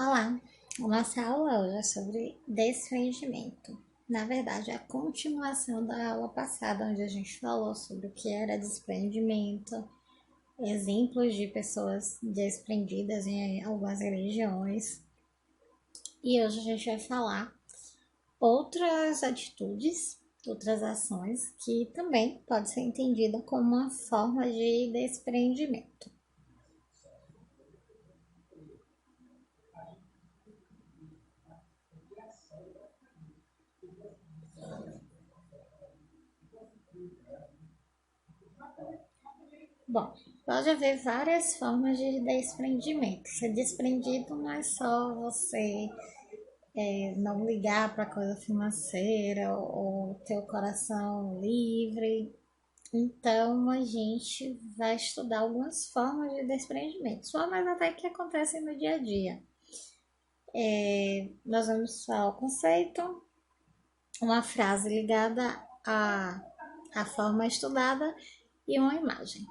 Olá, a nossa aula hoje é sobre desprendimento. Na verdade, é a continuação da aula passada, onde a gente falou sobre o que era desprendimento, exemplos de pessoas desprendidas em algumas religiões. E hoje a gente vai falar outras atitudes, outras ações que também pode ser entendida como uma forma de desprendimento. Bom, pode haver várias formas de desprendimento. Ser desprendido não é só você não ligar para coisa financeira ou ter o coração livre. Então a gente vai estudar algumas formas de desprendimento, formas até que acontecem no dia a dia. Nós vamos falar o conceito, uma frase ligada à forma estudada e uma imagem.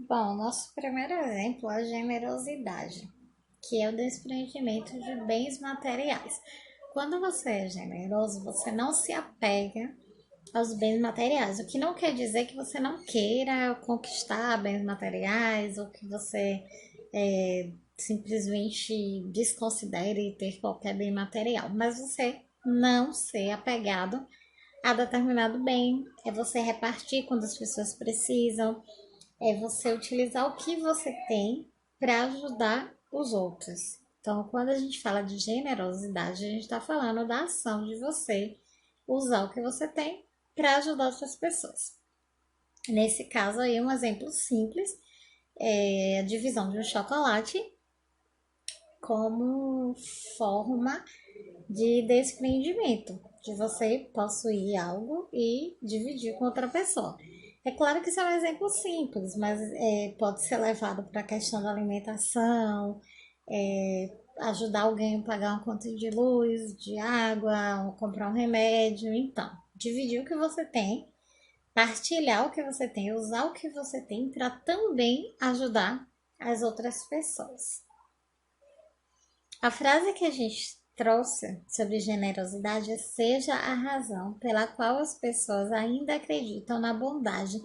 Bom, nosso primeiro exemplo é a generosidade, que é o desprendimento de bens materiais. Quando você é generoso, você não se apega aos bens materiais, o que não quer dizer que você não queira conquistar bens materiais ou que você simplesmente desconsidere ter qualquer bem material, mas você não ser apegado a determinado bem, é você repartir quando as pessoas precisam, é você utilizar o que você tem para ajudar os outros. Então, quando a gente fala de generosidade, a gente está falando da ação de você usar o que você tem para ajudar outras pessoas. Nesse caso aí, um exemplo simples é a divisão de um chocolate como forma de desprendimento, de você possuir algo e dividir com outra pessoa. É claro que isso é um exemplo simples, mas pode ser levado para a questão da alimentação, ajudar alguém a pagar uma conta de luz, de água, ou comprar um remédio. Então, dividir o que você tem, partilhar o que você tem, usar o que você tem para também ajudar as outras pessoas. A frase que a gente trouxe sobre generosidade é: seja a razão pela qual as pessoas ainda acreditam na bondade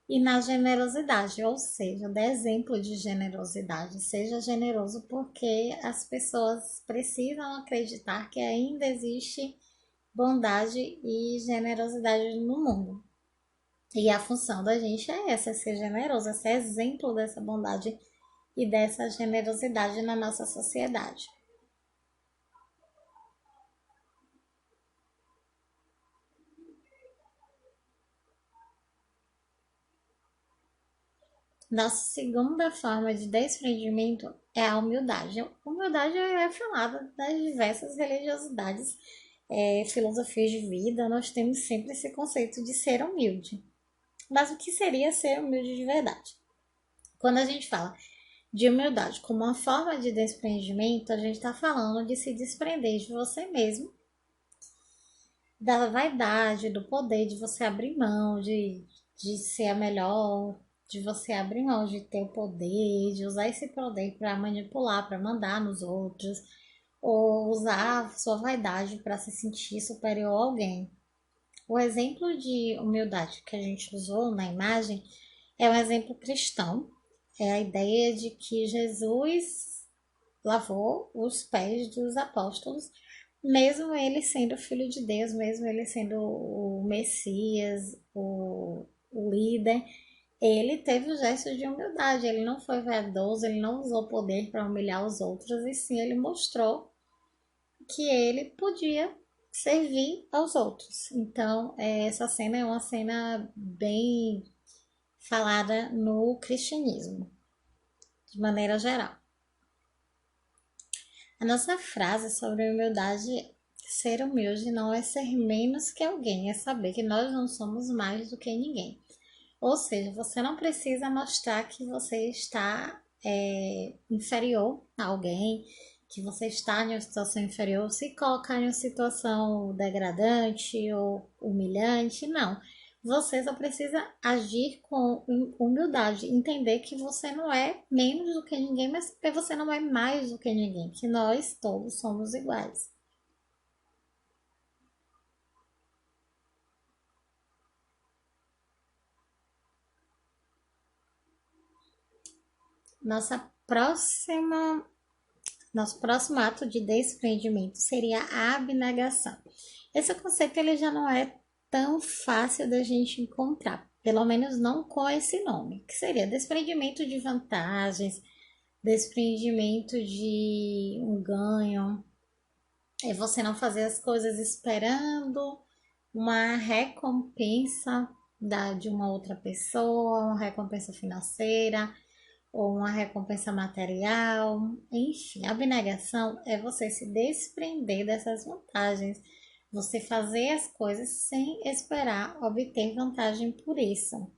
e na generosidade, ou seja, dê exemplo de generosidade. Seja generoso porque as pessoas precisam acreditar que ainda existe bondade e generosidade no mundo. E a função da gente é essa, é ser generoso, é ser exemplo dessa bondade e dessa generosidade na nossa sociedade. Nossa segunda forma de desprendimento é a humildade. A humildade é falada das diversas religiosidades, filosofias de vida. Nós temos sempre esse conceito de ser humilde. Mas o que seria ser humilde de verdade? Quando a gente fala de humildade como uma forma de desprendimento, a gente está falando de se desprender de você mesmo, da vaidade, do poder de você abrir mão, de ser a melhor, de você abrir mão de ter o poder, de usar esse poder para manipular, para mandar nos outros, ou usar a sua vaidade para se sentir superior a alguém. O exemplo de humildade que a gente usou na imagem é um exemplo cristão. É a ideia de que Jesus lavou os pés dos apóstolos, mesmo ele sendo filho de Deus, mesmo ele sendo o Messias, o líder, ele teve o gesto de humildade, ele não foi vaidoso, ele não usou poder para humilhar os outros, e sim ele mostrou que ele podia servir aos outros. Então, essa cena é uma cena bem falada no cristianismo, de maneira geral. A nossa frase sobre humildade é: ser humilde não é ser menos que alguém, é saber que nós não somos mais do que ninguém. Ou seja, você não precisa mostrar que você está inferior a alguém, que você está em uma situação inferior, se colocar em uma situação degradante ou humilhante, não. Você só precisa agir com humildade, entender que você não é menos do que ninguém, mas que você não é mais do que ninguém, que nós todos somos iguais. Nossa próxima Nosso próximo ato de desprendimento seria a abnegação. Esse conceito ele já não é tão fácil da gente encontrar, pelo menos não com esse nome, que seria desprendimento de vantagens, desprendimento de um ganho, é você não fazer as coisas esperando uma recompensa de uma outra pessoa, uma recompensa financeira, ou uma recompensa material, enfim, a abnegação é você se desprender dessas vantagens, você fazer as coisas sem esperar obter vantagem por isso.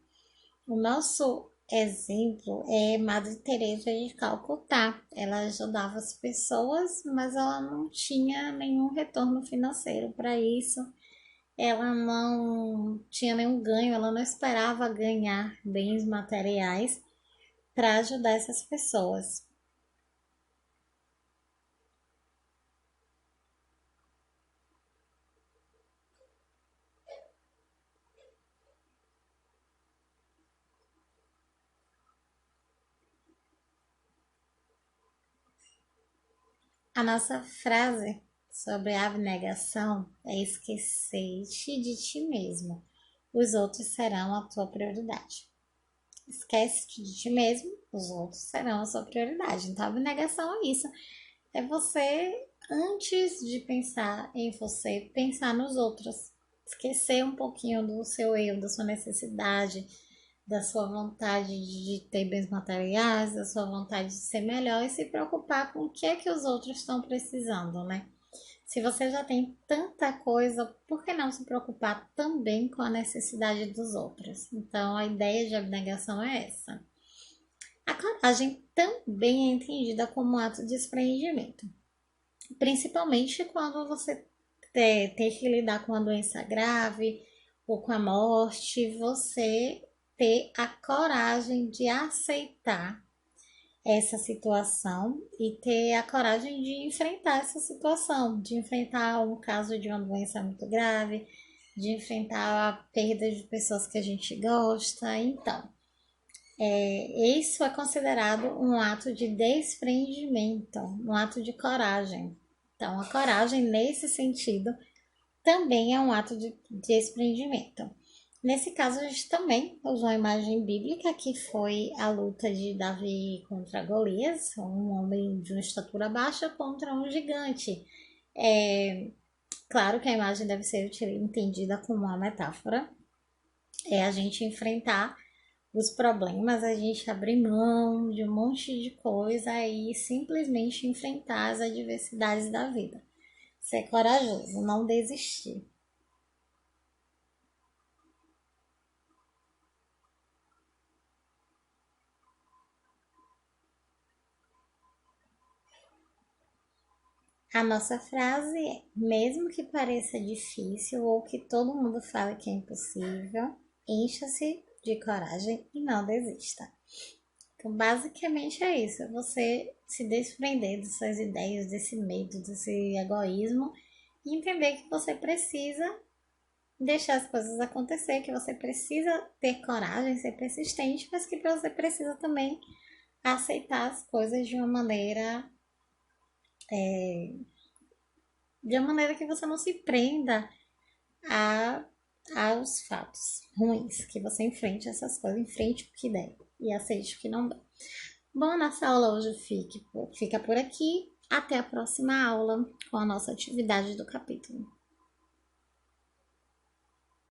O nosso exemplo é Madre Teresa de Calcutá. Ela ajudava as pessoas, mas ela não tinha nenhum retorno financeiro para isso. Ela não tinha nenhum ganho, ela não esperava ganhar bens materiais para ajudar essas pessoas. A nossa frase sobre a abnegação é: esquecer-te de ti mesmo. Os outros serão a tua prioridade. Esquece-te de ti mesmo, os outros serão a sua prioridade. Então, a abnegação é isso. É você, antes de pensar em você, pensar nos outros. Esquecer um pouquinho do seu eu, da sua necessidade, da sua vontade de ter bens materiais, da sua vontade de ser melhor e se preocupar com o que é que os outros estão precisando, né? Se você já tem tanta coisa, por que não se preocupar também com a necessidade dos outros? Então, a ideia de abnegação é essa. A coragem também é entendida como um ato de desprendimento, principalmente quando você tem que lidar com uma doença grave ou com a morte, você ter a coragem de aceitar essa situação e ter a coragem de enfrentar essa situação, de enfrentar um caso de uma doença muito grave, de enfrentar a perda de pessoas que a gente gosta. Então, isso é considerado um ato de desprendimento, um ato de coragem. Então, a coragem, nesse sentido, também é um ato de desprendimento. Nesse caso, a gente também usou a imagem bíblica, que foi a luta de Davi contra Golias, um homem de uma estatura baixa contra um gigante. É claro que a imagem deve ser entendida como uma metáfora, é a gente enfrentar os problemas, a gente abrir mão de um monte de coisa e simplesmente enfrentar as adversidades da vida. Ser corajoso, não desistir. A nossa frase é: mesmo que pareça difícil ou que todo mundo fale que é impossível, encha-se de coragem e não desista. Então, basicamente é isso: é você se desprender das suas ideias, desse medo, desse egoísmo e entender que você precisa deixar as coisas acontecer, que você precisa ter coragem, ser persistente, mas que você precisa também aceitar as coisas de uma maneira que você não se prenda a aos fatos ruins, que você enfrente essas coisas, enfrente o que der e aceite o que não der. Bom, nossa aula hoje fica por aqui. Até a próxima aula com a nossa atividade do capítulo.